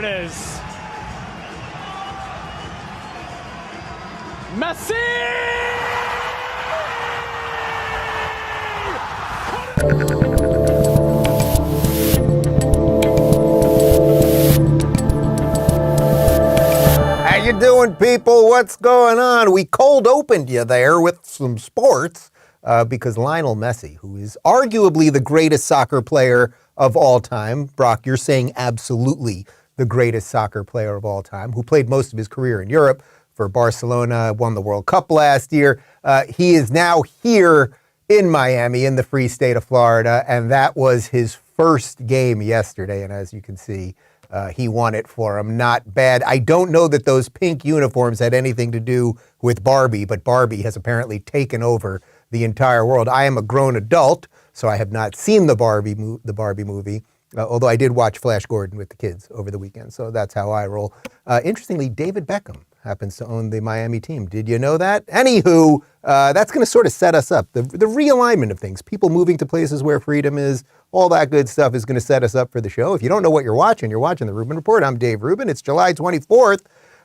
it is. Messi! How you doing, people? What's going on? We cold opened you there with some sports because Lionel Messi, who is arguably the greatest soccer player of all time, Brock, you're saying absolutely the greatest soccer player of all time, who played most of his career in Europe for Barcelona, won the World Cup last year. He is now here in Miami, in the free state of Florida, and that was his first game yesterday. And as you can see, he won it for him. Not bad. I don't know that those pink uniforms had anything to do with Barbie, but Barbie has apparently taken over the entire world. I am a grown adult, so I have not seen the Barbie movie, although I did watch Flash Gordon with the kids over the weekend, so that's how I roll. Interestingly, David Beckham happens to own the Miami team. Did you know that? Anywho, that's going to sort of set us up. The realignment of things, people moving to places where freedom is, all that good stuff is going to set us up for the show. If you don't know what you're watching the Rubin Report. I'm Dave Rubin. It's July 24th,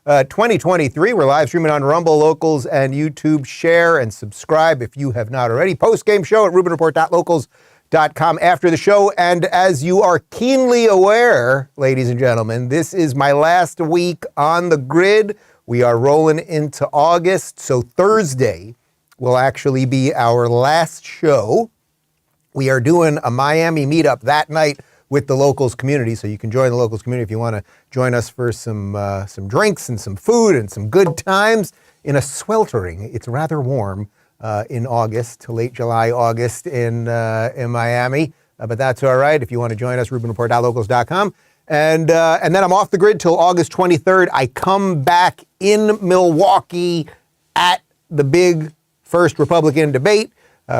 2023. We're live streaming on Rumble, Locals, and YouTube. Share and subscribe if you have not already. Post-game show at rubinreport.locals.com after the show. And as you are keenly aware, ladies and gentlemen, this is my last week on the grid. We are rolling into August, so Thursday will actually be our last show. We are doing a Miami meetup that night with the Locals community, so you can join the Locals community if you want to join us for some drinks and some food and some good times in a sweltering, it's rather warm in August, to late July, August in Miami, but that's all right. If you want to join us, rubinreport.locals.com. And then I'm off the grid till August 23rd. I come back in Milwaukee at the big first Republican debate.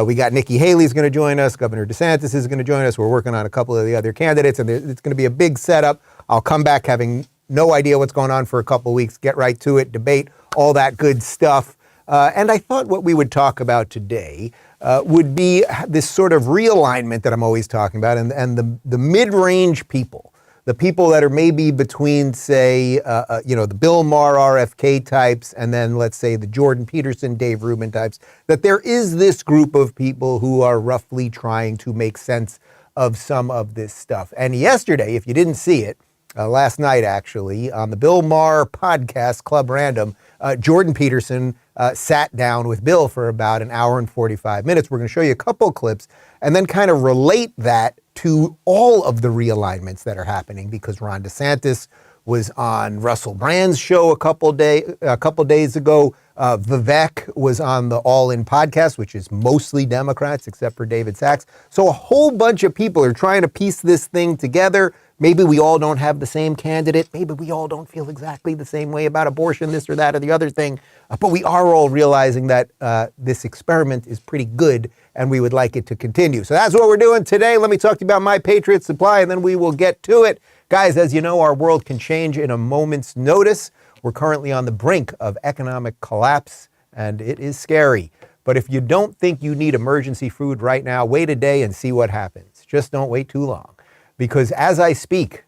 We got Nikki Haley's going to join us. Governor DeSantis is going to join us. We're working on a couple of the other candidates, and it's going to be a big setup. I'll come back having no idea what's going on for a couple of weeks, get right to it, debate, all that good stuff. And I thought what we would talk about today would be this sort of realignment that I'm always talking about, and the mid-range people. The people that are maybe between, say, the Bill Maher RFK types, and then let's say the Jordan Peterson, Dave Rubin types, that there is this group of people who are roughly trying to make sense of some of this stuff. And yesterday, if you didn't see it, last night actually, on the Bill Maher podcast, Club Random, Jordan Peterson sat down with Bill for about an hour and 45 minutes. We're going to show you a couple clips and then kind of relate that to all of the realignments that are happening, because Ron DeSantis was on Russell Brand's show a couple days ago. Vivek was on the All In podcast, which is mostly Democrats except for David Sachs. So a whole bunch of people are trying to piece this thing together. Maybe we all don't have the same candidate. Maybe we all don't feel exactly the same way about abortion, this or that or the other thing. But we are all realizing that this experiment is pretty good and we would like it to continue. So that's what we're doing today. Let me talk to you about My Patriot Supply and then we will get to it. Guys, as you know, our world can change in a moment's notice. We're currently on the brink of economic collapse and it is scary. But if you don't think you need emergency food right now, wait a day and see what happens. Just don't wait too long. Because as I speak,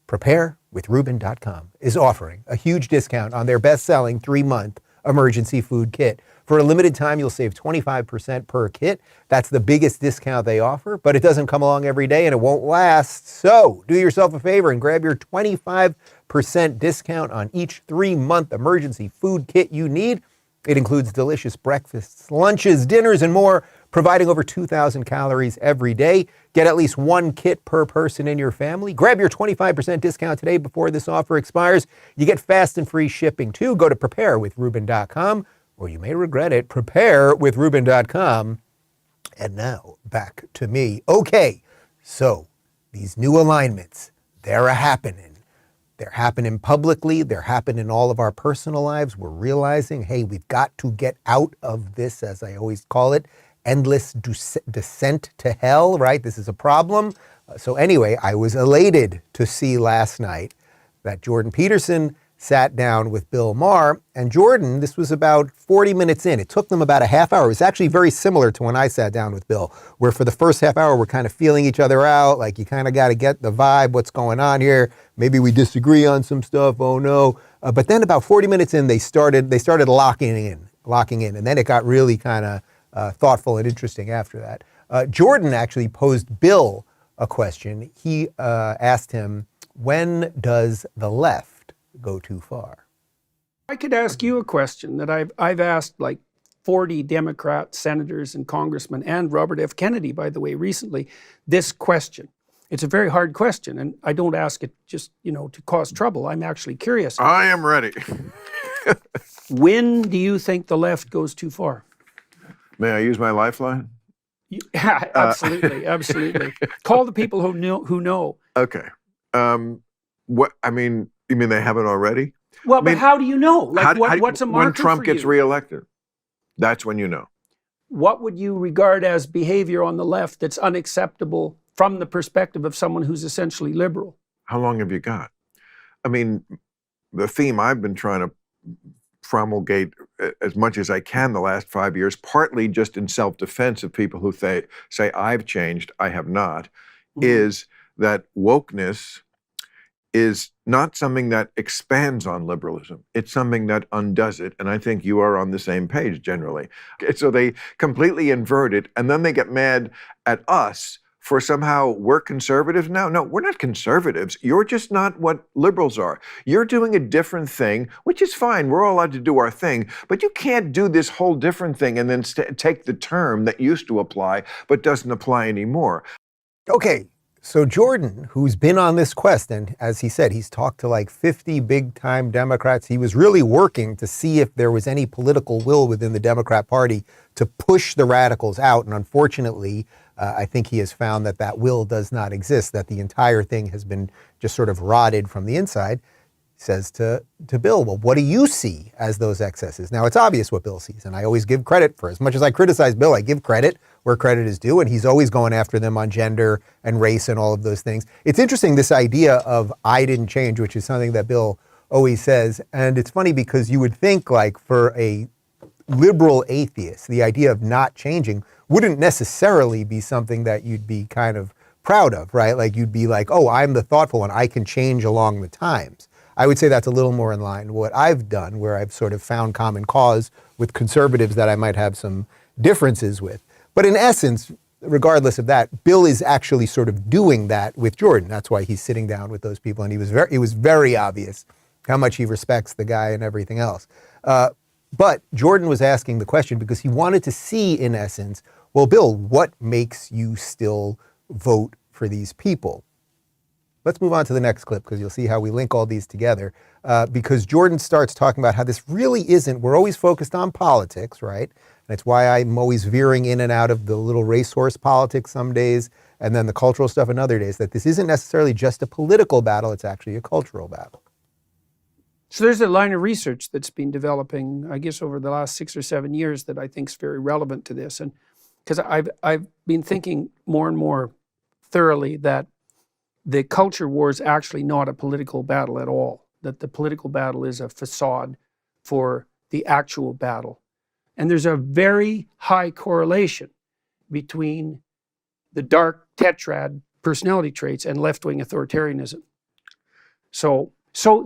preparewithrubin.com is offering a huge discount on their best-selling 3-month emergency food kit. For a limited time, you'll save 25% per kit. That's the biggest discount they offer, but it doesn't come along every day and it won't last. So do yourself a favor and grab your 25% discount on each 3-month emergency food kit you need. It includes delicious breakfasts, lunches, dinners, and more, providing over 2,000 calories every day. Get at least 1 kit per person in your family. Grab your 25% discount today before this offer expires. You get fast and free shipping too. Go to preparewithrubin.com, or you may regret it. Preparewithrubin.com. And now back to me. Okay, so these new alignments, they're happening. They're happening publicly. They're happening in all of our personal lives. We're realizing, hey, we've got to get out of this, as I always call it, endless descent to hell, right? This is a problem. So anyway, I was elated to see last night that Jordan Peterson sat down with Bill Maher. And Jordan, this was about 40 minutes in. It took them about a half hour. It was actually very similar to when I sat down with Bill, where for the first half hour, we're kind of feeling each other out. Like, you kind of got to get the vibe, what's going on here. Maybe we disagree on some stuff. Oh, no. But then about 40 minutes in, they started locking in. And then it got really kind of thoughtful and interesting after that. Jordan actually posed Bill a question. He asked him, when does the left go too far? I could ask you a question that I've asked like 40 Democrat senators and congressmen, and Robert F. Kennedy, by the way, recently, this question. It's a very hard question, and I don't ask it just, to cause trouble. I'm actually curious. I am ready. When do you think the left goes too far? May I use my lifeline? Yeah, absolutely, absolutely. Call the people who know. Okay. You mean they haven't already? Well, but how do you know? Like, what's a marker when Trump for gets you? reelected? That's when you know. What would you regard as behavior on the left that's unacceptable from the perspective of someone who's essentially liberal? How long have you got? I mean, the theme I've been trying to promulgate as much as I can the last 5 years, partly just in self-defense of people who say I've changed, I have not, is that wokeness is not something that expands on liberalism. It's something that undoes it. And I think you are on the same page generally. So they completely invert it, and then they get mad at us for somehow we're conservatives now. No, we're not conservatives. You're just not what liberals are. You're doing a different thing, which is fine. We're all allowed to do our thing. But you can't do this whole different thing and then take the term that used to apply but doesn't apply anymore. Okay. So Jordan, who's been on this quest, and as he said, he's talked to like 50 big-time Democrats. He was really working to see if there was any political will within the Democrat Party to push the radicals out. And unfortunately, I think he has found that that will does not exist, that the entire thing has been just sort of rotted from the inside. He says to Bill, well, what do you see as those excesses? Now, it's obvious what Bill sees, and I always give credit for, as much as I criticize Bill, I give credit where credit is due, and he's always going after them on gender and race and all of those things. It's interesting, this idea of I didn't change, which is something that Bill always says, and it's funny because you would think, like, for a liberal atheist, the idea of not changing wouldn't necessarily be something that you'd be kind of proud of, right? Like, you'd be like, oh, I'm the thoughtful one, I can change along the times. I would say that's a little more in line with what I've done, where I've sort of found common cause with conservatives that I might have some differences with. But in essence, regardless of that, Bill is actually sort of doing that with Jordan. That's why he's sitting down with those people, and it was very obvious how much he respects the guy and everything else. But Jordan was asking the question because he wanted to see, in essence, well, Bill, what makes you still vote for these people? Let's move on to the next clip because you'll see how we link all these together. Because Jordan starts talking about how this really isn't, we're always focused on politics, right? And it's why I'm always veering in and out of the little racehorse politics some days and then the cultural stuff in other days, that this isn't necessarily just a political battle, it's actually a cultural battle. So there's a line of research that's been developing, I guess, over the last 6 or 7 years that I think is very relevant to this. And because I've been thinking more and more thoroughly that the culture war is actually not a political battle at all, that the political battle is a facade for the actual battle. And there's a very high correlation between the dark tetrad personality traits and left-wing authoritarianism. So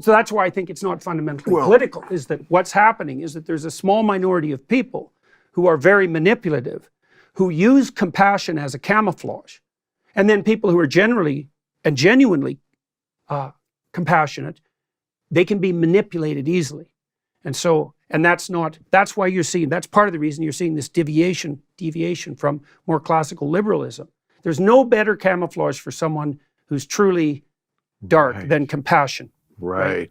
that's why I think it's not fundamentally political, is that what's happening is that there's a small minority of people who are very manipulative, who use compassion as a camouflage, and then people who are generally and genuinely compassionate, they can be manipulated easily. And that's why you're seeing, that's part of the reason you're seeing this deviation from more classical liberalism. There's no better camouflage for someone who's truly dark than compassion. Right.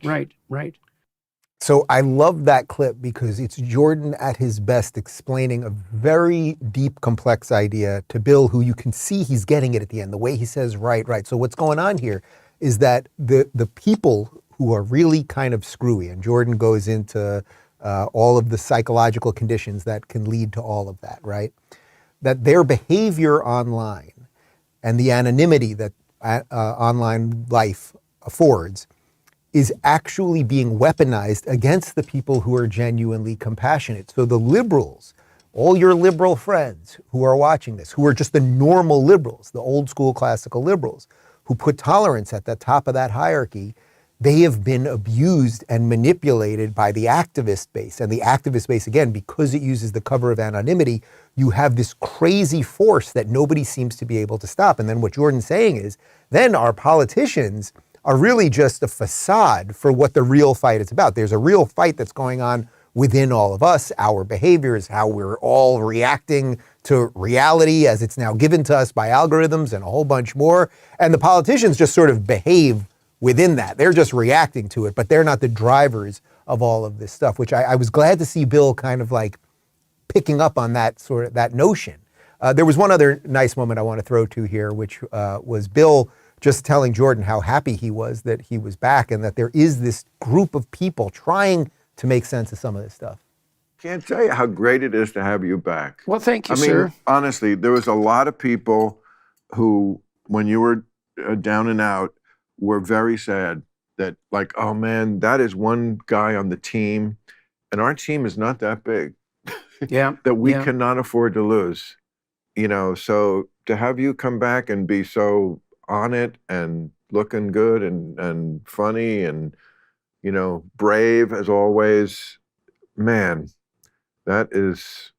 So I love that clip because it's Jordan at his best explaining a very deep, complex idea to Bill, who you can see he's getting it at the end, the way he says, right. So what's going on here is that the people who are really kind of screwy, and Jordan goes into all of the psychological conditions that can lead to all of that, right? That their behavior online and the anonymity that online life affords is actually being weaponized against the people who are genuinely compassionate. So the liberals, all your liberal friends who are watching this, who are just the normal liberals, the old school classical liberals, who put tolerance at the top of that hierarchy, they have been abused and manipulated by the activist base. And the activist base, again, because it uses the cover of anonymity, you have this crazy force that nobody seems to be able to stop. And then what Jordan's saying is, then our politicians are really just a facade for what the real fight is about. There's a real fight that's going on within all of us, our behaviors, how we're all reacting to reality as it's now given to us by algorithms and a whole bunch more. And the politicians just sort of behave within that. They're just reacting to it, but they're not the drivers of all of this stuff, which I was glad to see Bill kind of like picking up on that sort of that notion. There was one other nice moment I want to throw to here, which was Bill just telling Jordan how happy he was that he was back and that there is this group of people trying to make sense of some of this stuff. Can't tell you how great it is to have you back. Well, thank you, I mean, sir. honestly, there was a lot of people who, when you were down and out, were very sad that, like, oh man, that is one guy on the team, and our team is not that big. Yeah. That we yeah. cannot afford to lose. You know, so to have you come back and be so on it and looking good and funny and, you know, brave as always, man, that is.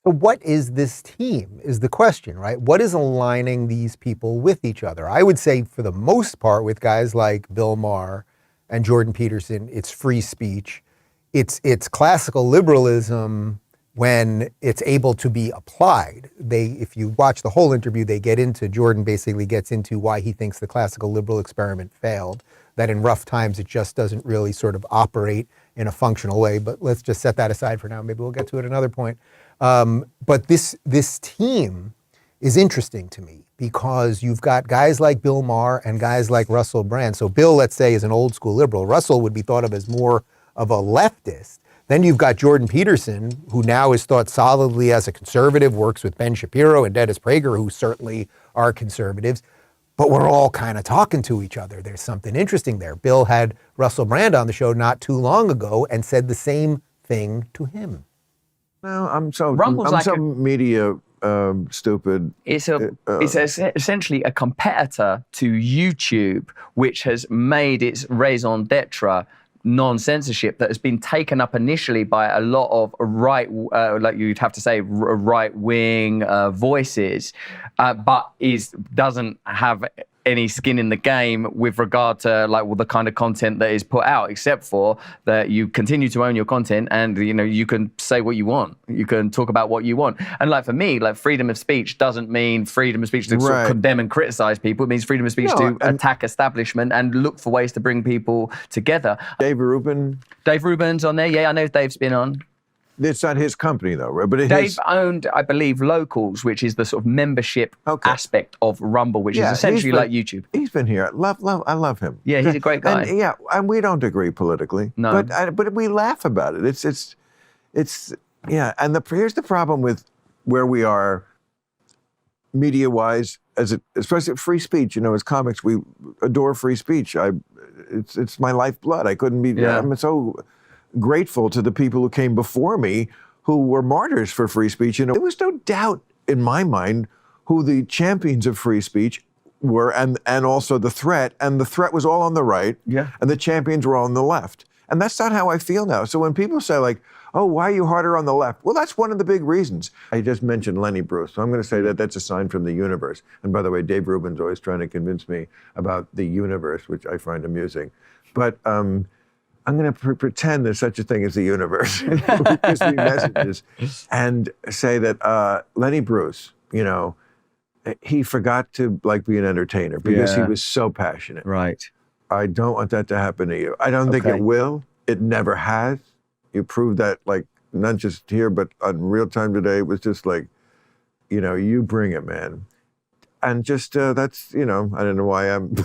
So what is this team is the question, right? What is aligning these people with each other? I would say for the most part with guys like Bill Maher and Jordan Peterson, it's free speech. It's classical liberalism when it's able to be applied. If you watch the whole interview, Jordan basically gets into why he thinks the classical liberal experiment failed, that in rough times it just doesn't really sort of operate in a functional way. But let's just set that aside for now. Maybe we'll get to it at another point. But this team is interesting to me because you've got guys like Bill Maher and guys like Russell Brand. So Bill, let's say, is an old school liberal. Russell would be thought of as more of a leftist. Then you've got Jordan Peterson, who now is thought solidly as a conservative, works with Ben Shapiro and Dennis Prager, who certainly are conservatives. But we're all kind of talking to each other. There's something interesting there. Bill had Russell Brand on the show not too long ago and said the same thing to him. No, I'm so media stupid. It's essentially a competitor to YouTube, which has made its raison d'etre non-censorship that has been taken up initially by a lot of like you'd have to say right-wing voices, but doesn't have any skin in the game with regard to the kind of content that is put out, except for that you continue to own your content and you can say what you want, you can talk about what you want. And for me, freedom of speech doesn't mean freedom of speech to sort of condemn and criticize people. It means freedom of speech to attack establishment and look for ways to bring people together. Dave Rubin's on there. Yeah, I know Dave's been on. It's not his company though, right? But Dave owned, I believe, Locals, which is the sort of membership aspect of Rumble, which is essentially like YouTube. He's been here. I love him. Yeah, he's a great guy. And we don't agree politically. No. But we laugh about it. It's And here's the problem with where we are media-wise, especially free speech. As comics, we adore free speech. It's my lifeblood. I couldn't be. Yeah. I'm so grateful to the people who came before me who were martyrs for free speech. There was no doubt in my mind who the champions of free speech were and also the threat. And the threat was all on the right. Yeah. And the champions were all on the left. And that's not how I feel now. So when people say oh, why are you harder on the left? Well, that's one of the big reasons. I just mentioned Lenny Bruce. So I'm going to say that that's a sign from the universe. And by the way, Dave Rubin's always trying to convince me about the universe, which I find amusing. But I'm going to pretend there's such a thing as the universe. It gives me messages. And say that Lenny Bruce, he forgot to be an entertainer because he was so passionate. Right. I don't want that to happen to you. I don't think it will. It never has. You proved that, not just here, but on Real Time Today. It was just you bring it, man. And just that's, I don't know why I'm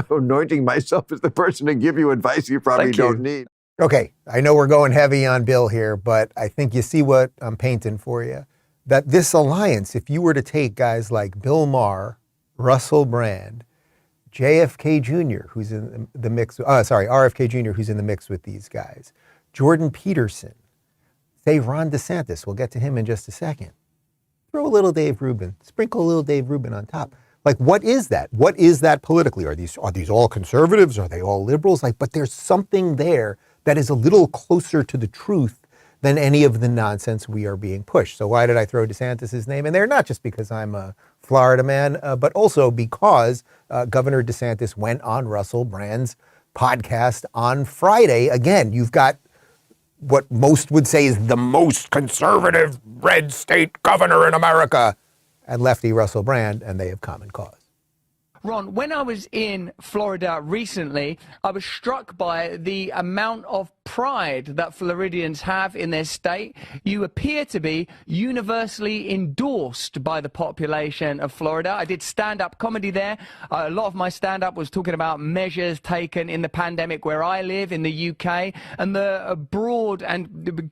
anointing myself as the person to give you advice you probably don't need. Okay, I know we're going heavy on Bill here, but I think you see what I'm painting for you. That this alliance, if you were to take guys like Bill Maher, Russell Brand, JFK Jr., who's in the mix, RFK Jr., who's in the mix with these guys, Jordan Peterson, say Ron DeSantis, we'll get to him in just a second. Throw a little Dave Rubin, sprinkle a little Dave Rubin on top. Like, what is that? What is that politically? Are these all conservatives? Are they all liberals? Like, but there's something there that is a little closer to the truth than any of the nonsense we are being pushed. So why did I throw DeSantis' name in there? Not just because I'm a Florida man, but also because Governor DeSantis went on Russell Brand's podcast on Friday. Again, you've got what most would say is the most conservative red state governor in America, and lefty Russell Brand, and they have common cause. Ron, when I was in Florida recently, I was struck by the amount of pride that Floridians have in their state. You appear to be universally endorsed by the population of Florida. I did stand-up comedy there. A lot of my stand-up was talking about measures taken in the pandemic where I live in the UK, and the broad and,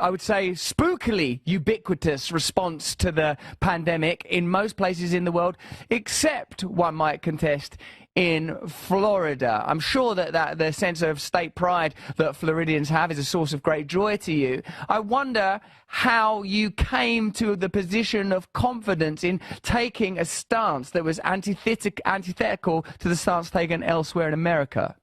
I would say, spookily ubiquitous response to the pandemic in most places in the world, except, one might contest, in Florida. I'm sure that the sense of state pride that Floridians have is a source of great joy to you. I wonder how you came to the position of confidence in taking a stance that was antithetical to the stance taken elsewhere in America.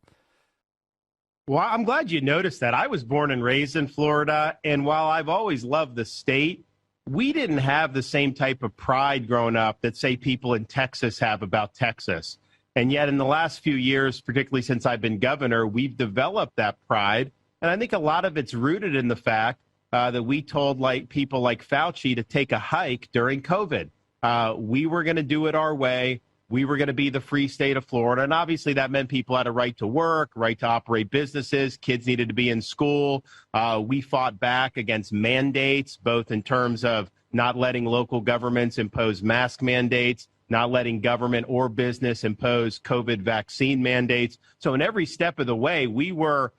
Well, I'm glad you noticed that. I was born and raised in Florida, and while I've always loved the state, we didn't have the same type of pride growing up that, say, people in Texas have about Texas. And yet in the last few years, particularly since I've been governor, we've developed that pride. And I think a lot of it's rooted in the fact that we told people like Fauci to take a hike during COVID. We were going to do it our way. We were going to be the free state of Florida. And obviously that meant people had a right to work, right to operate businesses. Kids needed to be in school. We fought back against mandates, both in terms of not letting local governments impose mask mandates, not letting government or business impose COVID vaccine mandates. So in every step of the way, we were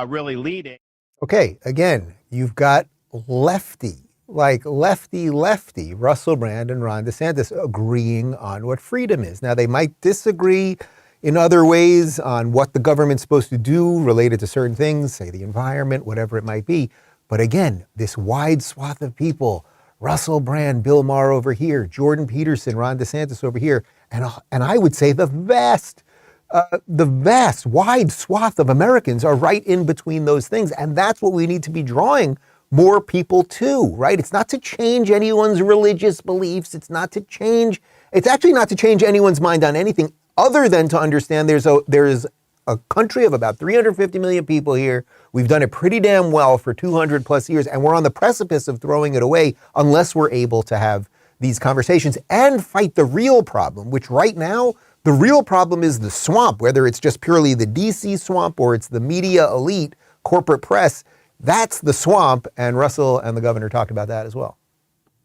really leading. Okay, again, you've got lefty Russell Brand and Ron DeSantis agreeing on what freedom is. Now, they might disagree in other ways on what the government's supposed to do related to certain things, say the environment, whatever it might be. But again, this wide swath of people, Russell Brand, Bill Maher over here, Jordan Peterson, Ron DeSantis over here, and I would say the vast wide swath of Americans are right in between those things. And that's what we need to be drawing more people to, right? It's not to change anyone's religious beliefs. It's actually not to change anyone's mind on anything other than to understand there's a country of about 350 million people here. We've done it pretty damn well for 200 plus years, and we're on the precipice of throwing it away unless we're able to have these conversations and fight the real problem, which right now, the real problem is the swamp, whether it's just purely the DC swamp or it's the media elite, corporate press. That's the swamp, and Russell and the governor talked about that as well.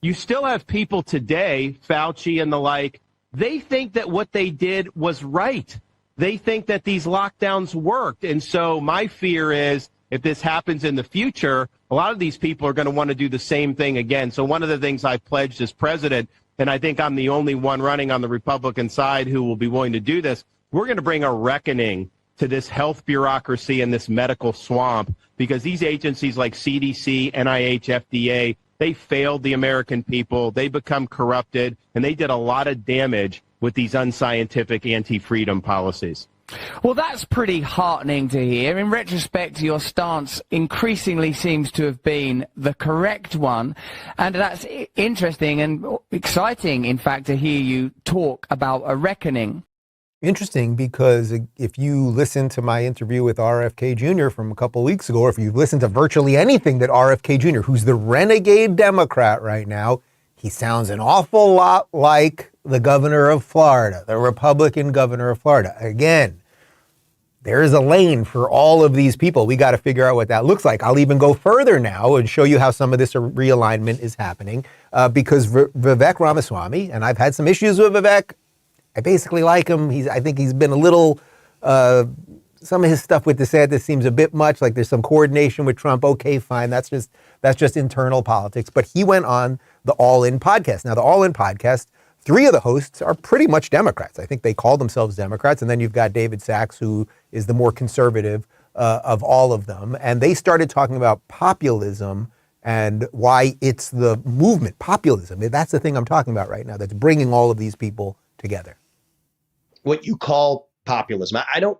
You still have people today, Fauci and the like, they think that what they did was right. They think that these lockdowns worked. And so my fear is if this happens in the future, a lot of these people are going to want to do the same thing again. So one of the things I pledged as president, and I think I'm the only one running on the Republican side who will be willing to do this, we're going to bring a reckoning to this health bureaucracy and this medical swamp, because these agencies like CDC, NIH, FDA, they failed the American people. They become corrupted, and they did a lot of damage with these unscientific anti-freedom policies. Well, that's pretty heartening to hear. In retrospect, your stance increasingly seems to have been the correct one. And that's interesting and exciting, in fact, to hear you talk about a reckoning. Interesting, because if you listen to my interview with RFK Jr. from a couple of weeks ago, or if you've listened to virtually anything that RFK Jr., who's the renegade Democrat right now, he sounds an awful lot like the governor of Florida, the Republican governor of Florida. Again, there is a lane for all of these people. We got to figure out what that looks like. I'll even go further now and show you how some of this realignment is happening, because Vivek Ramaswamy, and I've had some issues with Vivek, I basically like him. I think he's been a little, some of his stuff with DeSantis seems a bit much, like there's some coordination with Trump. Okay, fine. That's just internal politics. But he went on the All In podcast. Now, the All In podcast, 3 of the hosts are pretty much Democrats. I think they call themselves Democrats. And then you've got David Sachs, who is the more conservative of all of them. And they started talking about populism and why it's the movement, populism. That's the thing I'm talking about right now, that's bringing all of these people together. What you call populism, I don't,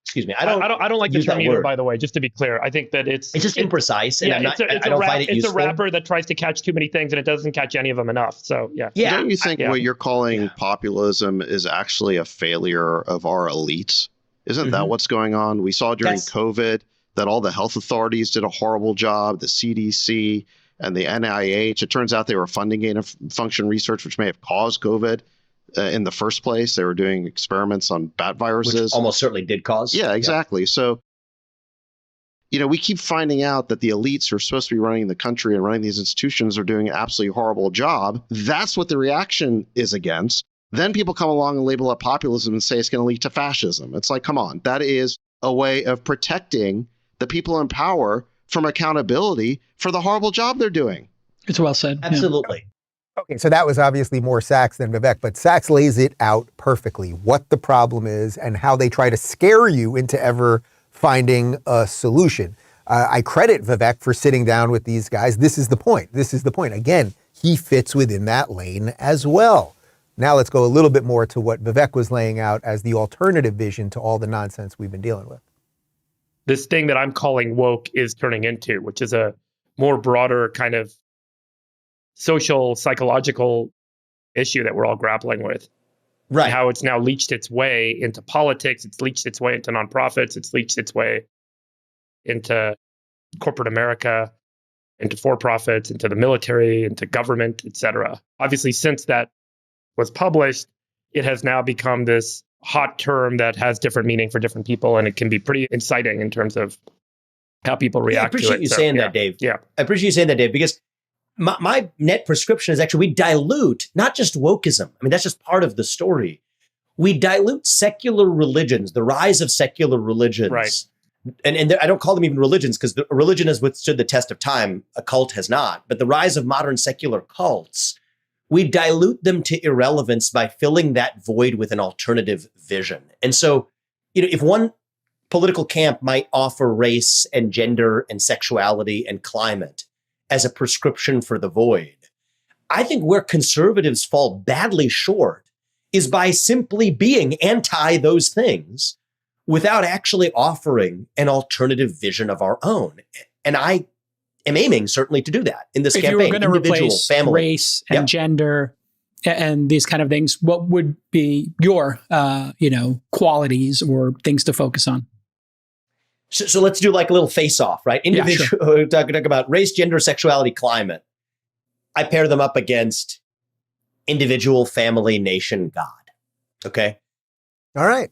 excuse me, I don't like the term either, by the way, just to be clear. I think that it's just imprecise. And yeah, it's a rapper that tries to catch too many things and it doesn't catch any of them enough. So, yeah. Don't you think what you're calling populism is actually a failure of our elites? Isn't that what's going on? We saw during COVID that all the health authorities did a horrible job, the CDC and the NIH. It turns out they were funding gain-of-function research, which may have caused COVID in the first place. They were doing experiments on bat viruses. Which almost certainly did cause. Yeah, exactly. So, we keep finding out that the elites who are supposed to be running the country and running these institutions are doing an absolutely horrible job. That's what the reaction is against. Then people come along and label it populism and say it's going to lead to fascism. It's like, come on, that is a way of protecting the people in power from accountability for the horrible job they're doing. It's well said. Absolutely. Yeah. Okay, so that was obviously more Sachs than Vivek, but Sachs lays it out perfectly, what the problem is and how they try to scare you into ever finding a solution. I credit Vivek for sitting down with these guys. This is the point. Again, he fits within that lane as well. Now let's go a little bit more to what Vivek was laying out as the alternative vision to all the nonsense we've been dealing with. This thing that I'm calling woke is turning into, which is a more broader kind of social, psychological issue that we're all grappling with. Right. And how it's now leached its way into politics. It's leached its way into nonprofits. It's leached its way into corporate America, into for-profits, into the military, into government, et cetera. Obviously, since that was published, it has now become this hot term that has different meaning for different people, and it can be pretty inciting in terms of how people react to it. I appreciate you saying that, Dave. Yeah. I appreciate you saying that, Dave, because my net prescription is actually we dilute not just wokeism. I mean, that's just part of the story. We dilute secular religions, the rise of secular religions. Right. And I don't call them even religions because the religion has withstood the test of time. A cult has not. But the rise of modern secular cults, we dilute them to irrelevance by filling that void with an alternative vision. And so, if one political camp might offer race and gender and sexuality and climate as a prescription for the void, I think where conservatives fall badly short is by simply being anti those things without actually offering an alternative vision of our own. And I am aiming certainly to do that in this campaign. If you were going to replace family, race and gender and these kind of things, what would be your, qualities or things to focus on? So let's do like a little face-off, right? Individual, sure. talk about race, gender, sexuality, climate. I pair them up against individual, family, nation, God. Okay? All right.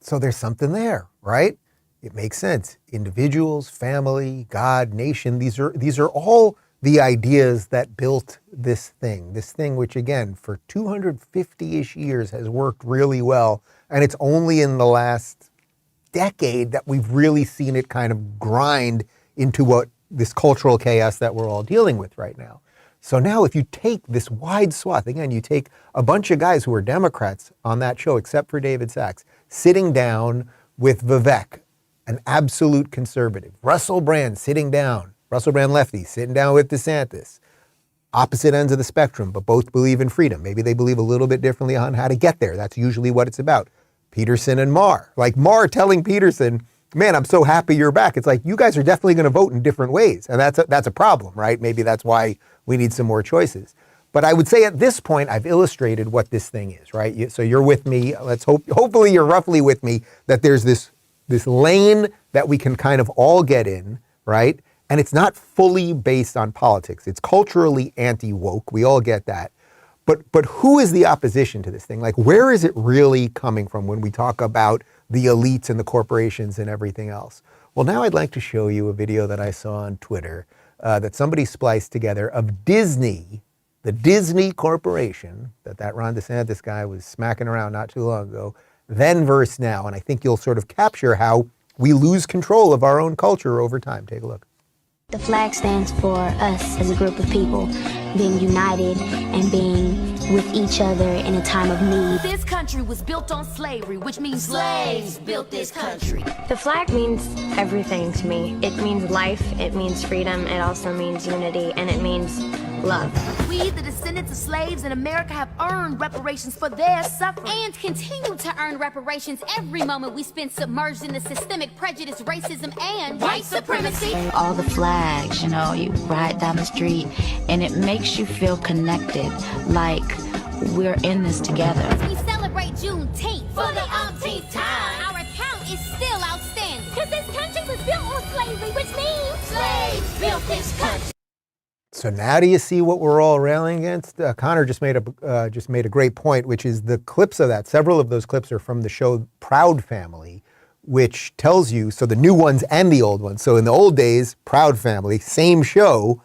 So there's something there, right? It makes sense. Individuals, family, God, nation, these are all the ideas that built this thing which, again, for 250-ish years has worked really well. And it's only in the last decade that we've really seen it kind of grind into what this cultural chaos that we're all dealing with right now. So now if you take this wide swath, again, you take a bunch of guys who are Democrats on that show, except for David Sachs, sitting down with Vivek, an absolute conservative, Russell Brand sitting down, Russell Brand lefty, sitting down with DeSantis, opposite ends of the spectrum, but both believe in freedom. Maybe they believe a little bit differently on how to get there. That's usually what it's about. Peterson and Maher, like Maher telling Peterson, man, I'm so happy you're back. It's like, you guys are definitely going to vote in different ways. And that's a problem, right? Maybe that's why we need some more choices. But I would say at this point, I've illustrated what this thing is, right? So you're with me. Hopefully you're roughly with me that there's this lane that we can kind of all get in, right? And it's not fully based on politics. It's culturally anti-woke. We all get that. But who is the opposition to this thing? Like, where is it really coming from when we talk about the elites and the corporations and everything else? Well, now I'd like to show you a video that I saw on Twitter that somebody spliced together of Disney, the Disney Corporation that Ron DeSantis guy was smacking around not too long ago, then versus now. And I think you'll sort of capture how we lose control of our own culture over time. Take a look. The flag stands for us as a group of people being united and being with each other in a time of need. This country was built on slavery, which means slaves built this country. The flag means everything to me. It means life, it means freedom, it also means unity, and it means love. We, the descendants of slaves in America, have earned reparations for their suffering. And continue to earn reparations every moment we spend submerged in the systemic prejudice, racism, and white supremacy. All the flags, you know, you ride down the street, and it makes you feel connected, like we're in this together. We celebrate Juneteenth for the umpteenth time. Our account is still outstanding, because this country was built on slavery, which means slaves built this country. So now do you see what we're all railing against? Connor just made a great point, which is the clips of that. Several of those clips are from the show Proud Family, which tells you, so the new ones and the old ones. So in the old days, Proud Family, same show.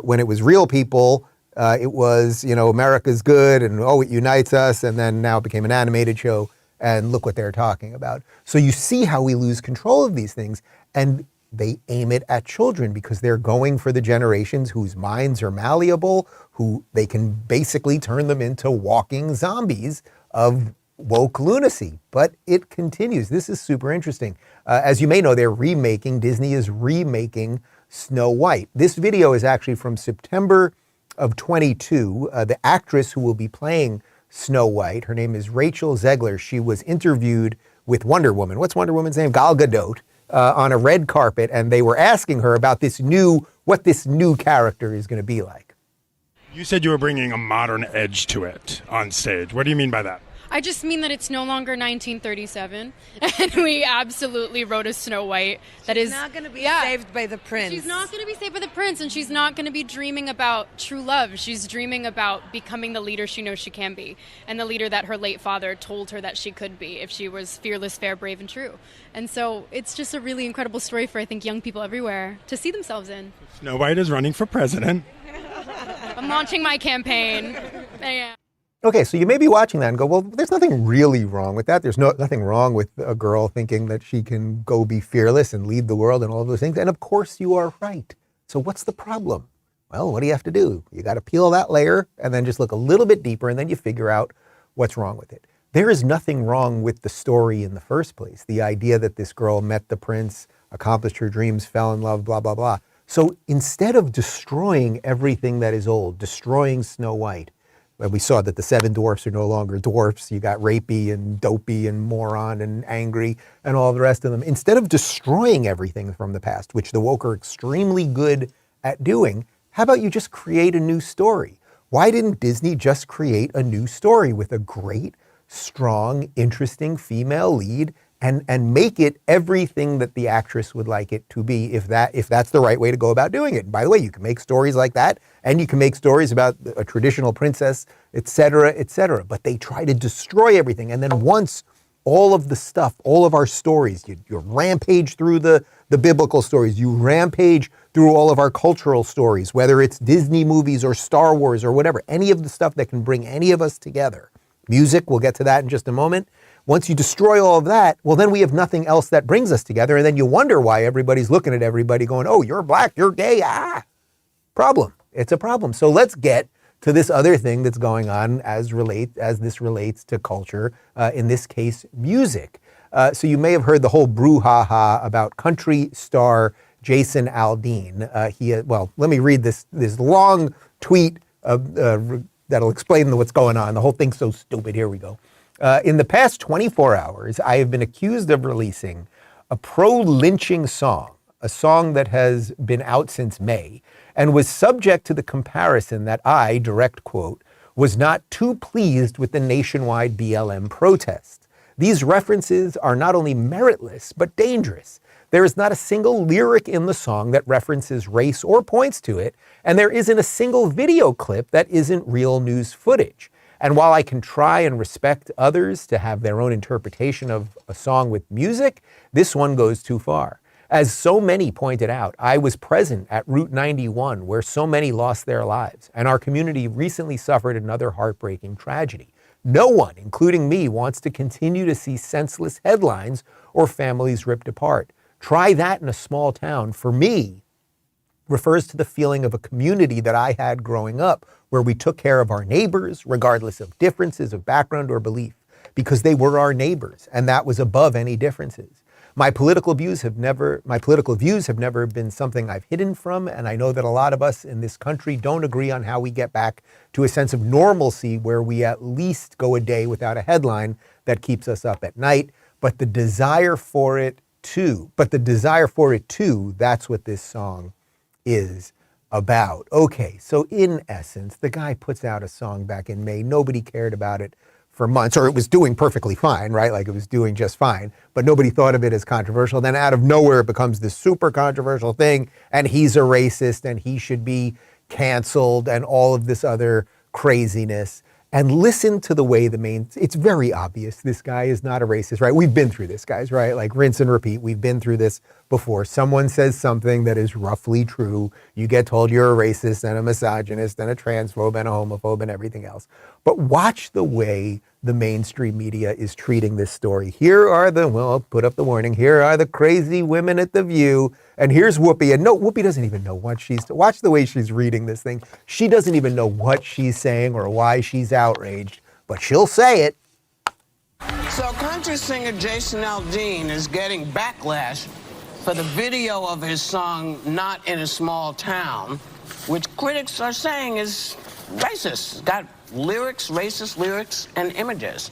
When it was real people, it was, you know, America's good and, oh, it unites us. And then now it became an animated show. And look what they're talking about. So you see how we lose control of these things. And they aim it at children because they're going for the generations whose minds are malleable, who they can basically turn them into walking zombies of woke lunacy. But it continues. This is super interesting. As you may know, Disney is remaking Snow White. This video is actually from September of 22. The actress who will be playing Snow White, her name is Rachel Zegler. She was interviewed with Wonder Woman. What's Wonder Woman's name? Gal Gadot. On a red carpet, and they were asking her about what this new character is going to be like. You said you were bringing a modern edge to it on stage. What do you mean by that? I just mean that it's no longer 1937, and we absolutely wrote a Snow White that is not going to be saved by the prince. She's not going to be saved by the prince, and she's not going to be dreaming about true love. She's dreaming about becoming the leader she knows she can be, and the leader that her late father told her that she could be if she was fearless, fair, brave, and true. And so it's just a really incredible story for, I think, young people everywhere to see themselves in. Snow White is running for president. I'm launching my campaign. Yeah. Okay, so you may be watching that and go, well, there's nothing really wrong with that. There's nothing wrong with a girl thinking that she can go be fearless and lead the world and all of those things. And of course you are right. So what's the problem? Well, what do you have to do? You got to peel that layer and then just look a little bit deeper, and then you figure out what's wrong with it. There is nothing wrong with the story in the first place. The idea that this girl met the prince, accomplished her dreams, fell in love, blah, blah, blah. So instead of destroying everything that is old, destroying Snow White, and we saw that the 7 dwarfs are no longer dwarfs. You got rapey and dopey and moron and angry and all the rest of them. Instead of destroying everything from the past, which the woke are extremely good at doing, how about you just create a new story? Why didn't Disney just create a new story with a great, strong, interesting female lead and make it everything that the actress would like it to be if that's the right way to go about doing it? And by the way, you can make stories like that, and you can make stories about a traditional princess, et cetera, but they try to destroy everything. And then once all of the stuff, all of our stories, you rampage through the biblical stories, you rampage through all of our cultural stories, whether it's Disney movies or Star Wars or whatever, any of the stuff that can bring any of us together. Music, we'll get to that in just a moment. Once you destroy all of that, well, then we have nothing else that brings us together. And then you wonder why everybody's looking at everybody going, oh, you're black, you're gay, problem. It's a problem. So let's get to this other thing that's going on as this relates to culture, in this case, music. So you may have heard the whole brouhaha about country star Jason Aldean. Let me read this long tweet that'll explain what's going on. The whole thing's so stupid. Here we go. In the past 24 hours, I have been accused of releasing a pro-lynching song, a song that has been out since May, and was subject to the comparison that I, direct quote, was not too pleased with the nationwide BLM protest. These references are not only meritless, but dangerous. There is not a single lyric in the song that references race or points to it, and there isn't a single video clip that isn't real news footage. And while I can try and respect others to have their own interpretation of a song with music, this one goes too far. As so many pointed out, I was present at Route 91 where so many lost their lives, and our community recently suffered another heartbreaking tragedy. No one, including me, wants to continue to see senseless headlines or families ripped apart. Try that in a small town. For me, refers to the feeling of a community that I had growing up, where we took care of our neighbors, regardless of differences of background or belief, because they were our neighbors, and that was above any differences. My political views have never been something I've hidden from, and I know that a lot of us in this country don't agree on how we get back to a sense of normalcy where we at least go a day without a headline that keeps us up at night. But the desire for it too, that's what this song is about. Okay, so in essence, the guy puts out a song back in May. Nobody cared about it for months, or it was doing perfectly fine, right? Like it was doing just fine, but nobody thought of it as controversial. Then out of nowhere, it becomes this super controversial thing, and he's a racist, and he should be canceled, and all of this other craziness. And listen to the way it's very obvious this guy is not a racist, right? We've been through this, guys, right? Like rinse and repeat. We've been through this before. Someone says something that is roughly true. You get told you're a racist and a misogynist and a transphobe and a homophobe and everything else. But watch the way the mainstream media is treating this story. Here are I'll put up the warning. Here are the crazy women at The View. And here's Whoopi. And no, Whoopi doesn't even know what watch the way she's reading this thing. She doesn't even know what she's saying or why she's outraged, but she'll say it. So country singer Jason Aldean is getting backlash for the video of his song, Not in a Small Town, which critics are saying is racist. It's got lyrics, racist lyrics, and images.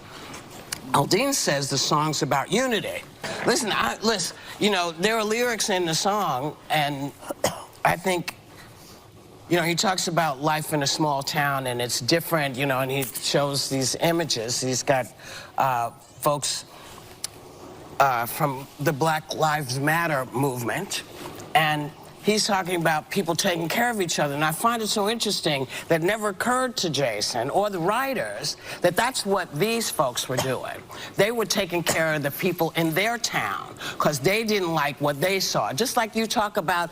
Aldean says the song's about unity. Listen, there are lyrics in the song, and I think, he talks about life in a small town, and it's different, and he shows these images. He's got folks from the Black Lives Matter movement, and he's talking about people taking care of each other. And I find it so interesting that it never occurred to Jason or the writers that that's what these folks were doing. They were taking care of the people in their town because they didn't like what they saw. Just like you talk about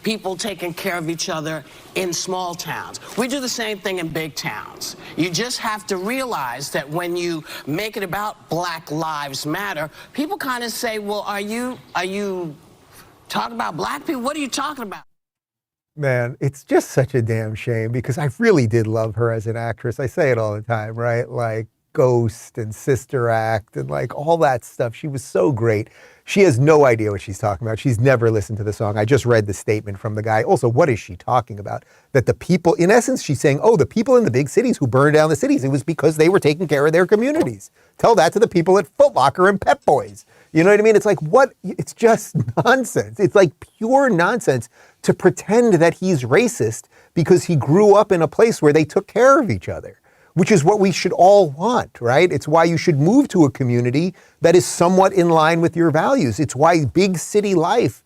people taking care of each other in small towns. We do the same thing in big towns. You just have to realize that when you make it about Black Lives Matter, people kind of say, well, are you talking about black people? What are you talking about? Man, it's just such a damn shame because I really did love her as an actress. I say it all the time, right? Like Ghost and Sister Act and like all that stuff. She was so great. She has no idea what she's talking about. She's never listened to the song. I just read the statement from the guy. Also, what is she talking about? That the people, in essence, she's saying, the people in the big cities who burned down the cities, it was because they were taking care of their communities. Tell that to the people at Foot Locker and Pep Boys. You know what I mean? It's like, it's just nonsense. It's like pure nonsense to pretend that he's racist because he grew up in a place where they took care of each other, which is what we should all want, right? It's why you should move to a community that is somewhat in line with your values. It's why big city life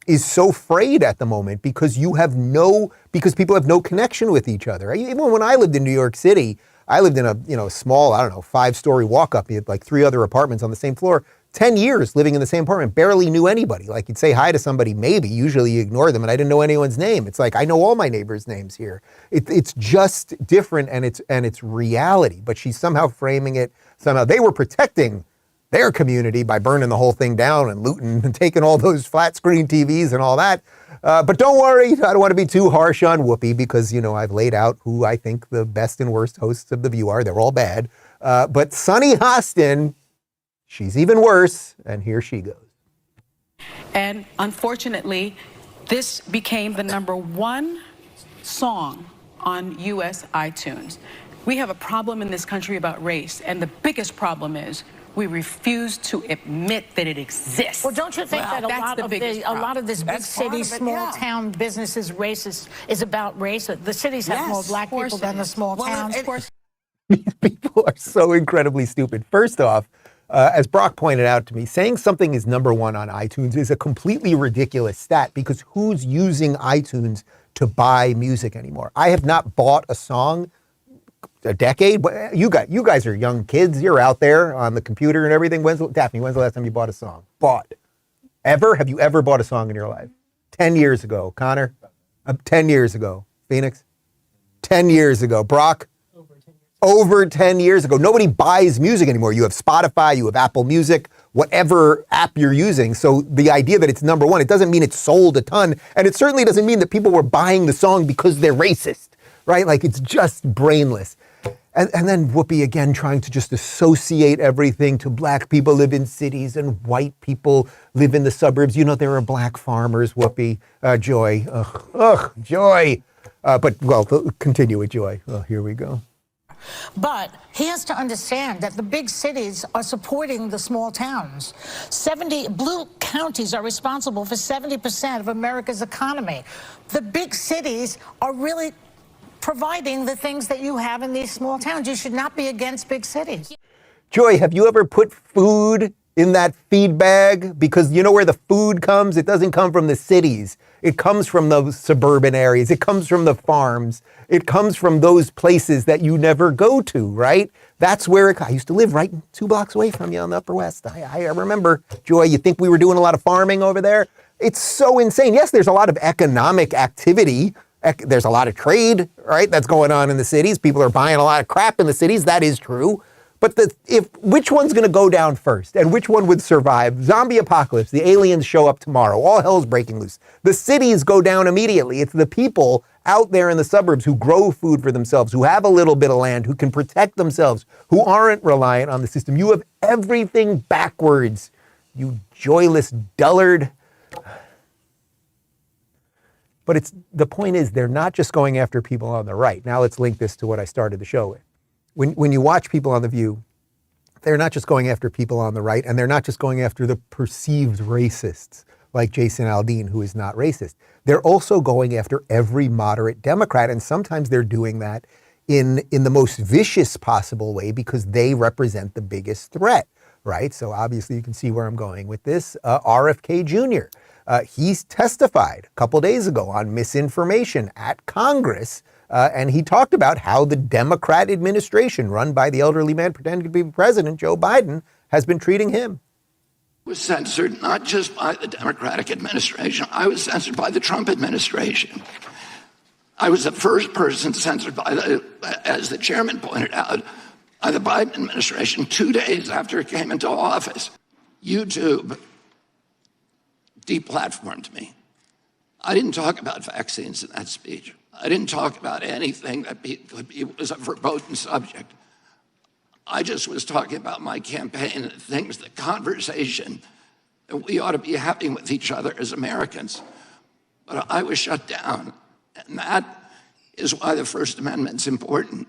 is so frayed at the moment because people have no connection with each other. Even when I lived in New York City, I lived in a small, 5-story walk-up. You had like 3 other apartments on the same floor. 10 years living in the same apartment, barely knew anybody. Like you'd say hi to somebody, maybe, usually you ignore them, and I didn't know anyone's name. It's like, I know all my neighbors' names here. It's just different and it's reality, but she's somehow framing it, they were protecting their community by burning the whole thing down and looting and taking all those flat screen TVs and all that. But don't worry, I don't want to be too harsh on Whoopi because, I've laid out who I think the best and worst hosts of The View are. They're all bad. But Sunny Hostin, she's even worse, and here she goes. And unfortunately, this became the #1 song on U.S. iTunes. We have a problem in this country about race, and the biggest problem is we refuse to admit that it exists. Well, don't you think that a lot of this big city, small town business is racist, is about race? The cities have more black people than the small towns. Of course. People are so incredibly stupid. First off, as Brock pointed out to me, saying something is #1 on iTunes is a completely ridiculous stat because who's using iTunes to buy music anymore? I have not bought a song a decade. You guys are young kids. You're out there on the computer and everything. Daphne, when's the last time you bought a song? Ever? Have you ever bought a song in your life? 10 years ago. Connor? 10 years ago. Phoenix? 10 years ago. Brock? Over 10 years ago. Nobody buys music anymore. You have Spotify, you have Apple Music. whatever app you're using. So the idea that it's number one, it doesn't mean it's sold a ton. And it certainly doesn't mean that people were buying the song because they're racist, right? Like, it's just brainless. And then Whoopi again trying to just associate everything to black people live in cities and white people live in the suburbs. You know, there are black farmers, Whoopi, Joy. Joy. But, well, continue with Joy. Oh, here we go. But he has to understand that the big cities are supporting the small towns. Blue counties are responsible for 70% of America's economy. The big cities are really providing the things that you have in these small towns. You should not be against big cities. Joy, have you ever put food in that feed bag? Because you know where the food comes? It doesn't come from the cities. It comes from those suburban areas. It comes from the farms. It comes from those places that you never go to, right? That's where I used to live right 2 blocks away from you on the Upper West. I remember, Joy, you think we were doing a lot of farming over there? It's so insane. Yes, there's a lot of economic activity. There's a lot of trade, right, that's going on in the cities. People are buying a lot of crap in the cities. That is true. But which one's going to go down first and which one would survive? Zombie apocalypse, the aliens show up tomorrow. All hell's breaking loose. The cities go down immediately. It's the people out there in the suburbs who grow food for themselves, who have a little bit of land, who can protect themselves, who aren't reliant on the system. You have everything backwards, you joyless dullard. But the point is, they're not just going after people on the right. Now let's link this to what I started the show with. When you watch people on The View, they're not just going after people on the right, and they're not just going after the perceived racists like Jason Aldean, who is not racist. They're also going after every moderate Democrat, and sometimes they're doing that in the most vicious possible way because they represent the biggest threat, right? So obviously you can see where I'm going with this. RFK Jr., he's testified a couple days ago on misinformation at Congress, and he talked about how the Democrat administration run by the elderly man pretending to be president, Joe Biden, has been treating him. Was censored not just by the Democratic administration. I was censored by the Trump administration. I was the first person censored by as the chairman pointed out, by the Biden administration 2 days after it came into office. YouTube deplatformed me. I didn't talk about vaccines in that speech. I didn't talk about anything that was a verboten subject. I just was talking about my campaign and things, the conversation that we ought to be having with each other as Americans. But I was shut down. And that is why the First Amendment's important.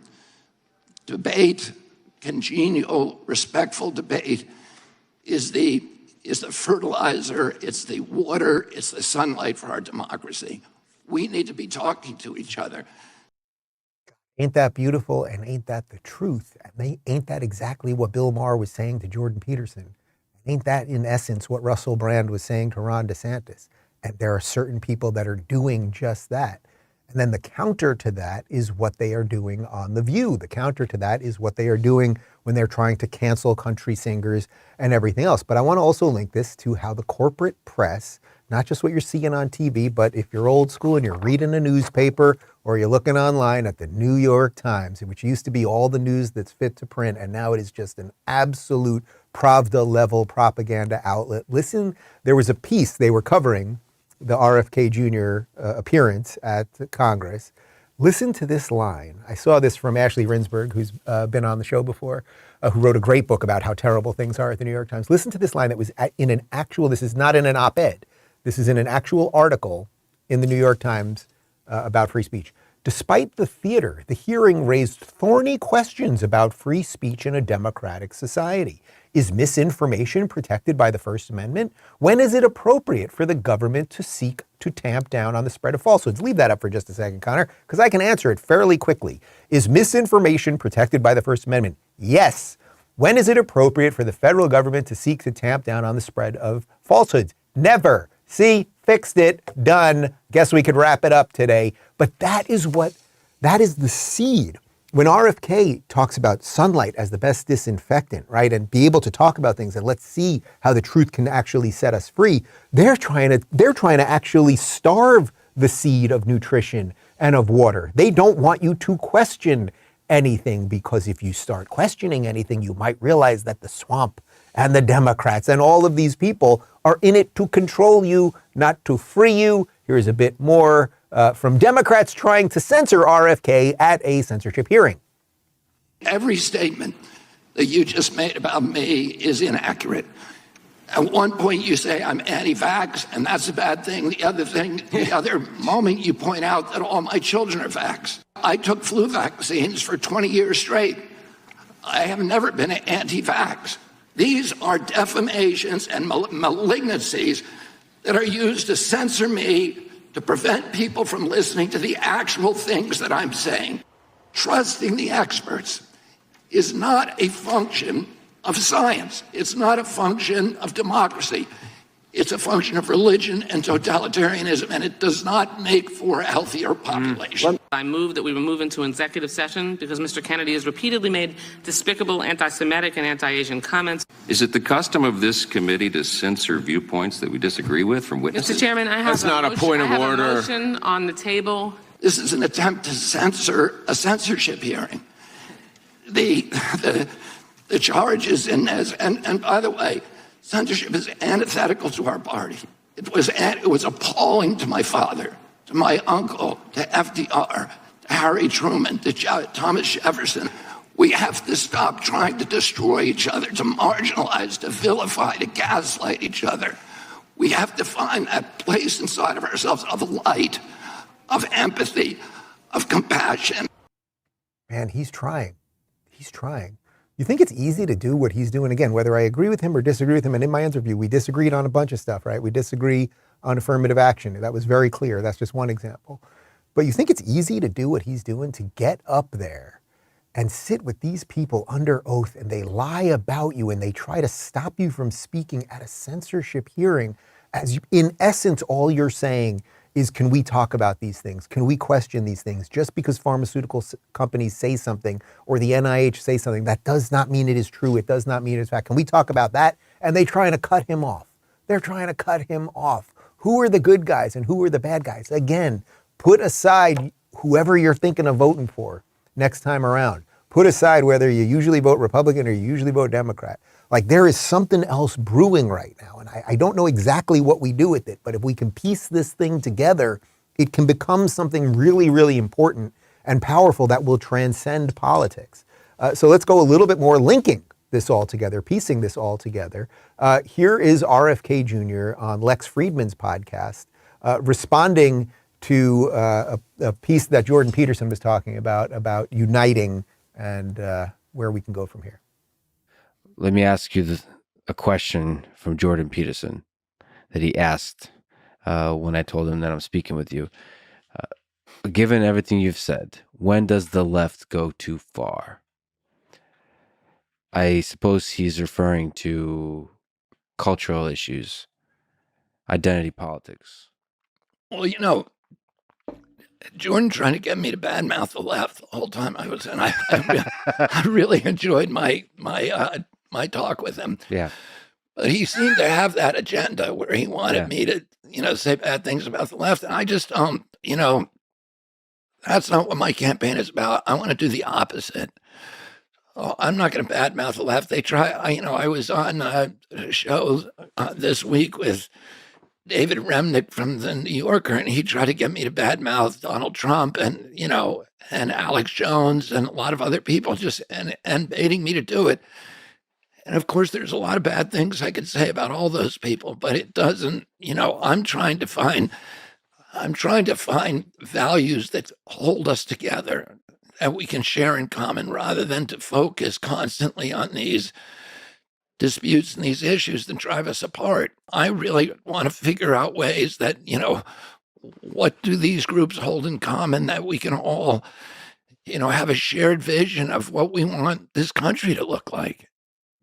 Debate, congenial, respectful debate is the fertilizer, it's the water, it's the sunlight for our democracy. We need to be talking to each other. Ain't that beautiful, and ain't that the truth? And ain't that exactly what Bill Maher was saying to Jordan Peterson? Ain't that, in essence, what Russell Brand was saying to Ron DeSantis? And there are certain people that are doing just that. And then the counter to that is what they are doing on The View. The counter to that is what they are doing when they're trying to cancel country singers and everything else. But I want to also link this to how the corporate press, not just what you're seeing on TV, but if you're old school and you're reading a newspaper or you're looking online at the New York Times, which used to be all the news that's fit to print, and now it is just an absolute Pravda-level propaganda outlet. Listen, there was a piece they were covering, the RFK Jr. Appearance at Congress. Listen to this line. I saw this from Ashley Rinsberg, who's been on the show before, who wrote a great book about how terrible things are at the New York Times. Listen to this line that was in an actual, this is not in an op-ed, this is in an actual article in the New York Times about free speech. Despite the theater, the hearing raised thorny questions about free speech in a democratic society. Is misinformation protected by the First Amendment? When is it appropriate for the government to seek to tamp down on the spread of falsehoods? Leave that up for just a second, Connor, because I can answer it fairly quickly. Is misinformation protected by the First Amendment? Yes. When is it appropriate for the federal government to seek to tamp down on the spread of falsehoods? Never. See, fixed it, done. Guess we could wrap it up today. But that is the seed. When RFK talks about sunlight as the best disinfectant, right, and be able to talk about things and let's see how the truth can actually set us free, they're trying to actually starve the seed of nutrition and of water. They don't want you to question anything, because if you start questioning anything, you might realize that the swamp and the Democrats and all of these people are in it to control you, not to free you. Here's a bit more from Democrats trying to censor RFK at a censorship hearing. Every statement that you just made about me is inaccurate. At one point you say I'm anti-vax, and that's a bad thing. The other moment you point out that all my children are vax. I took flu vaccines for 20 years straight. I have never been anti-vax. These are defamations and malignancies that are used to censor me, to prevent people from listening to the actual things that I'm saying. Trusting the experts is not a function of science. It's not a function of democracy. It's a function of religion and totalitarianism, and it does not make for a healthier population. I move that we move into executive session because Mr. Kennedy has repeatedly made despicable anti-Semitic and anti-Asian comments. Is it the custom of this committee to censor viewpoints that we disagree with from witnesses? Mr. Chairman, I have a motion on the table. This is an attempt to censor a censorship hearing. The charges in this, and by the way, censorship is antithetical to our party. It was appalling to my father, to my uncle, to FDR, to Harry Truman, to Thomas Jefferson. We have to stop trying to destroy each other, to marginalize, to vilify, to gaslight each other. We have to find that place inside of ourselves of light, of empathy, of compassion. Man, he's trying. He's trying. You think it's easy to do what he's doing? Again, whether I agree with him or disagree with him, and in my interview, we disagreed on a bunch of stuff, right? We disagree on affirmative action. That was very clear. That's just one example. But you think it's easy to do what he's doing, to get up there and sit with these people under oath, and they lie about you and they try to stop you from speaking at a censorship hearing, as in essence, all you're saying is, can we talk about these things? Can we question these things? Just because pharmaceutical companies say something or the NIH say something, that does not mean it is true. It does not mean it's fact. Can we talk about that? And they're trying to cut him off. They're trying to cut him off. Who are the good guys and who are the bad guys? Again, put aside whoever you're thinking of voting for next time around. Put aside whether you usually vote Republican or you usually vote Democrat. Like, there is something else brewing right now. And I don't know exactly what we do with it, but if we can piece this thing together, it can become something really, really important and powerful that will transcend politics. So let's go a little bit more linking this all together, piecing this all together. Here is RFK Jr. on Lex Fridman's podcast, responding to a piece that Jordan Peterson was talking about uniting and where we can go from here. Let me ask you a question from Jordan Peterson that he asked when I told him that I'm speaking with you. Given everything you've said, when does the left go too far? I suppose he's referring to cultural issues, identity politics. Well, you know, Jordan trying to get me to badmouth the left the whole time I was in. I really enjoyed my talk with him. Yeah. But he seemed to have that agenda where he wanted me to, say bad things about the left. And I just, that's not what my campaign is about. I want to do the opposite. I'm not going to badmouth the left. They try, I was on a show this week with David Remnick from the New Yorker, and he tried to get me to badmouth Donald Trump and, and Alex Jones and a lot of other people and baiting me to do it. And of course, there's a lot of bad things I could say about all those people, but it doesn't, I'm trying to find values that hold us together, that we can share in common, rather than to focus constantly on these disputes and these issues that drive us apart. I really want to figure out ways that, what do these groups hold in common that we can all, have a shared vision of what we want this country to look like.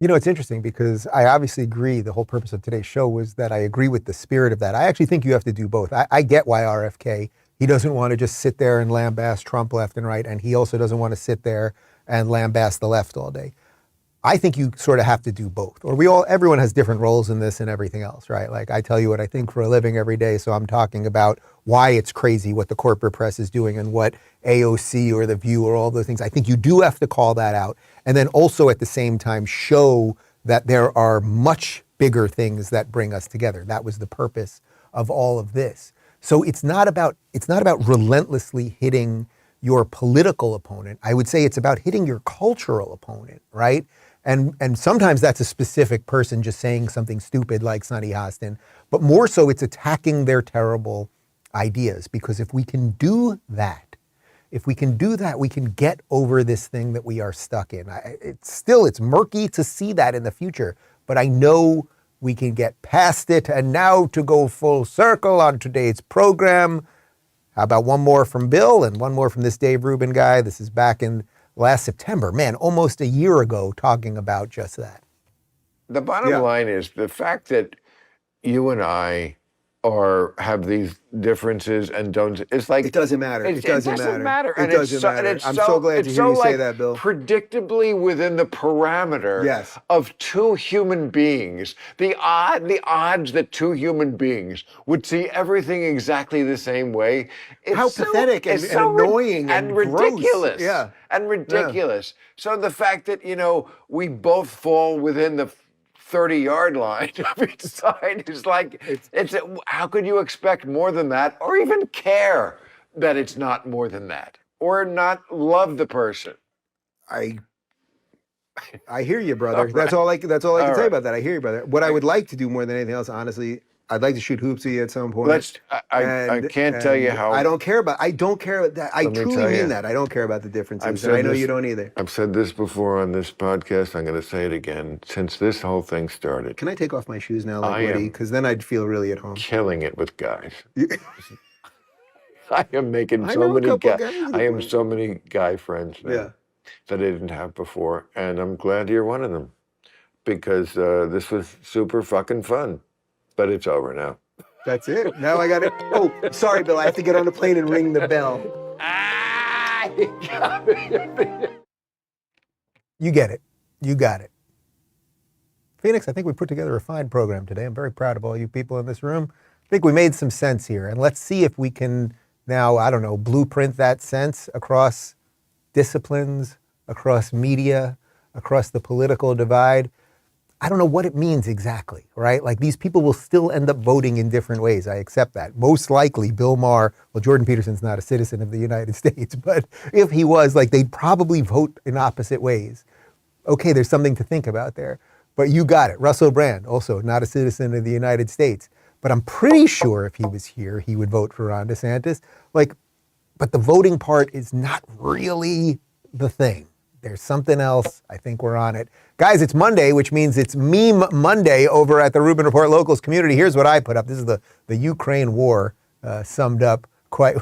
It's interesting because I obviously agree. The whole purpose of today's show was that I agree with the spirit of that. I actually think you have to do both. I get why RFK, he doesn't want to just sit there and lambaste Trump left and right. And he also doesn't want to sit there and lambaste the left all day. I think you sort of have to do both. Or everyone has different roles in this and everything else, right? Like I tell you what I think for a living every day, so I'm talking about why it's crazy what the corporate press is doing and what AOC or The View or all those things. I think you do have to call that out. And then also at the same time show that there are much bigger things that bring us together. That was the purpose of all of this. So it's not about relentlessly hitting your political opponent. I would say it's about hitting your cultural opponent, right? And sometimes that's a specific person just saying something stupid like Sonny Hostin, but more so it's attacking their terrible ideas. Because if we can do that, we can get over this thing that we are stuck in. It's murky to see that in the future, but I know we can get past it. And now to go full circle on today's program, how about one more from Bill and one more from this Dave Rubin guy? This is back in last September, man, almost a year ago, talking about just that. The bottom line is the fact that you and I have these differences and don't. It's like it doesn't matter. It doesn't matter. And I'm so glad to hear you say that, Bill. Predictably within the parameter of two human beings, the odds that two human beings would see everything exactly the same way. How pathetic and annoying and ridiculous. Gross. Yeah. And ridiculous. Yeah. So the fact that we both fall within the 30-yard line of each side is like, it's how could you expect more than that, or even care that it's not more than that, or not love the person? I hear you, brother. Right. That's all I can say about that. I hear you, brother. What I would like to do more than anything else, honestly, I'd like to shoot hoopsie at some point. I can't tell you how. I don't care about that. I truly mean that. I don't care about the differences. And I know you don't either. I've said this before on this podcast. I'm going to say it again. Since this whole thing started. Can I take off my shoes now, like Woody? Because then I'd feel really at home. Killing it with guys. I am making so many guy friends now that I didn't have before, and I'm glad you're one of them because this was super fucking fun. But it's over now. That's it. Now I got it. Oh, sorry, Bill. I have to get on the plane and ring the bell. You get it. You got it. Phoenix, I think we put together a fine program today. I'm very proud of all you people in this room. I think we made some sense here. And let's see if we can now, blueprint that sense across disciplines, across media, across the political divide. I don't know what it means exactly, right? Like these people will still end up voting in different ways. I accept that. Most likely Bill Maher, Jordan Peterson's not a citizen of the United States, but if he was, they'd probably vote in opposite ways. Okay, there's something to think about there. But you got it. Russell Brand, also not a citizen of the United States. But I'm pretty sure if he was here, he would vote for Ron DeSantis. But the voting part is not really the thing. There's something else. I think we're on it. Guys, it's Monday, which means it's Meme Monday over at the Rubin Report Locals community. Here's what I put up. This is the Ukraine war summed up quite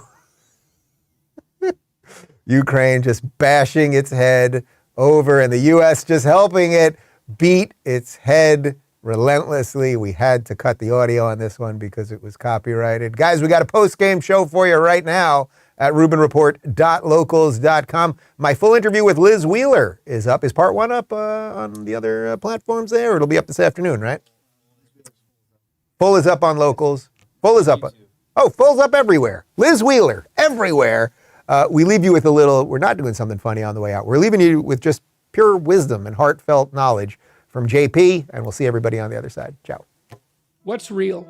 Ukraine just bashing its head over and the U.S. just helping it beat its head relentlessly. We had to cut the audio on this one because it was copyrighted. Guys, we got a post-game show for you right now at rubinreport.locals.com. My full interview with Liz Wheeler is up. Is part one up on the other platforms there? Or it'll be up this afternoon, right? Full is up on Locals. Full is up. Full's up everywhere. Liz Wheeler, everywhere. We leave you with a little, we're not doing something funny on the way out. We're leaving you with just pure wisdom and heartfelt knowledge from JP, and we'll see everybody on the other side. Ciao. What's real?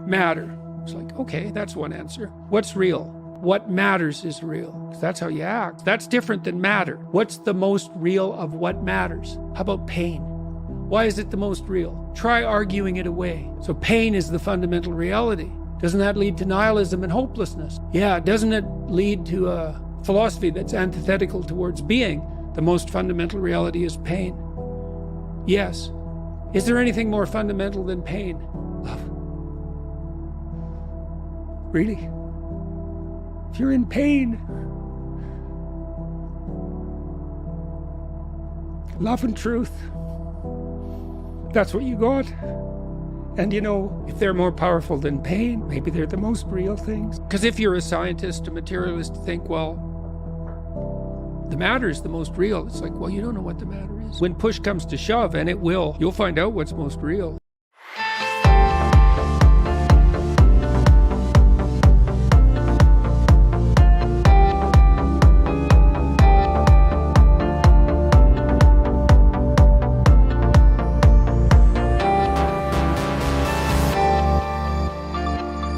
Matter. It's like, okay, that's one answer. What's real? What matters is real. That's how you act. That's different than matter. What's the most real of what matters? How about pain? Why is it the most real? Try arguing it away. So pain is the fundamental reality. Doesn't that lead to nihilism and hopelessness? Yeah, doesn't it lead to a philosophy that's antithetical towards being? The most fundamental reality is pain. Yes. Is there anything more fundamental than pain? Love. Really? If you're in pain, love and truth, that's what you got. And if they're more powerful than pain, maybe they're the most real things. Because if you're a scientist, a materialist, think, well, the matter is the most real. It's like, well, you don't know what the matter is. When push comes to shove, and it will, you'll find out what's most real.